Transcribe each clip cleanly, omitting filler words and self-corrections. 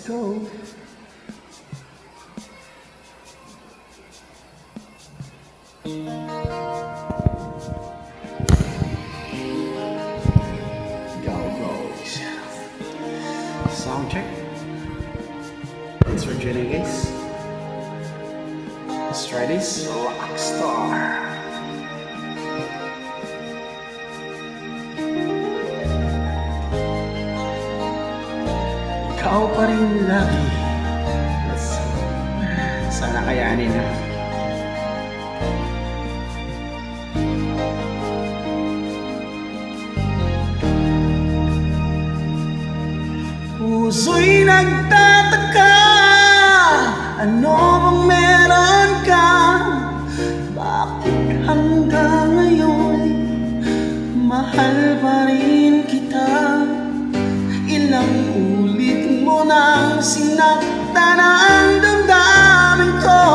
go. Go, boys. Sound check. Thanks for joining, guys. Let's try this. Rockstar. Ikaw pa rin lagi. Sana kayanin na. Puso'y nagtataka, ano bang meron ka? Bakit hanggang ngayon mahal pa rin kita? Ilang ulit mo nang sinaktan ang damdamin ko.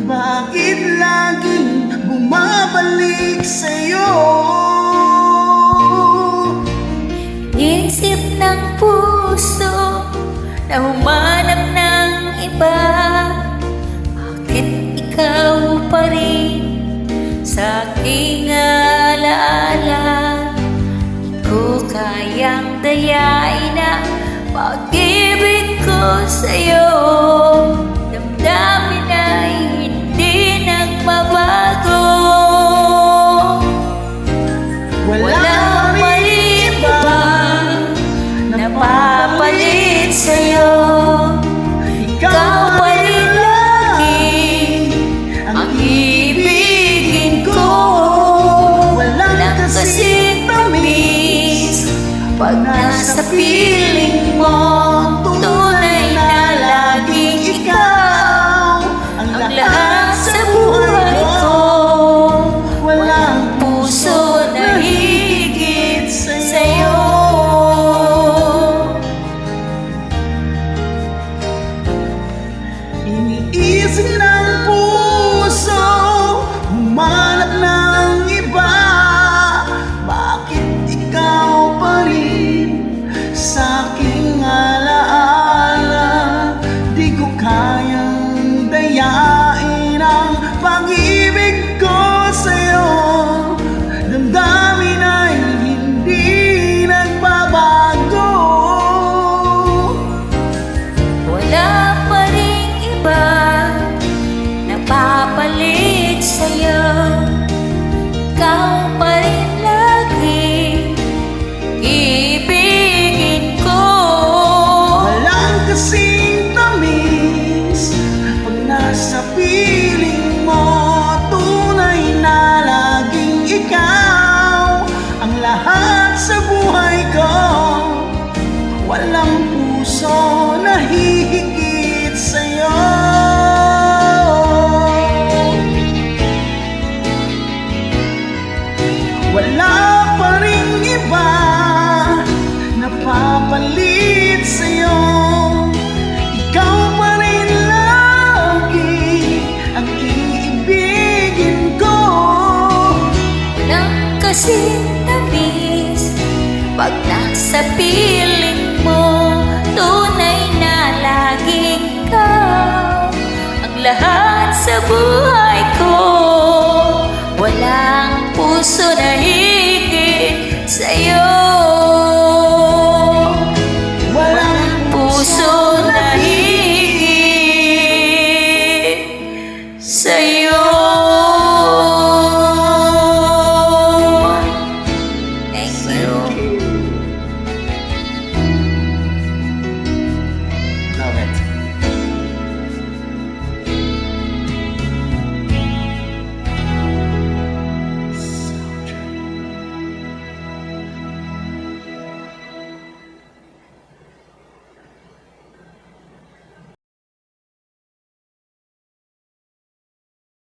Bakit laging bumabalik sa'yo? Isip ng puso na humanap ng iba. Bakit ikaw pa rin sa aking alaala? Di ko kayang dayain na pag-ibig ko sa'yo. Damdamin ay hindi nagbabago. Wala papalit sa'yo. Ikaw pa rin lagi ang ibigin ko. Walang kasing tamis pag nasa piling mo. Tunay na laging ikaw ang lahat sa buhay ko. Walang puso na higit sa'yo. Iniisip ng puso, humanap ng iba. Bakit ikaw pa rin sa aking alaala? Di ko kayang dayain ang pag-ibig ko sa'yo. Damdamin ay hindi nagbabago. Wala pa rin iba napapalit sa'yo. Ikaw pa rin lagi ibigin ko. Walang kasing tamis pag nasa piling mo. Tunay na laging ikaw ang lahat sa buhay ko. Walang puso na hihigit sa'yo. Wala pa rin iba napapalit sa'yo. Ikaw pa rin lagi ang iibigin ko. Walang kasing tamis pag nasa piling mo. Tunay na laging ikaw ang lahat sa buhay ko. Walang puso na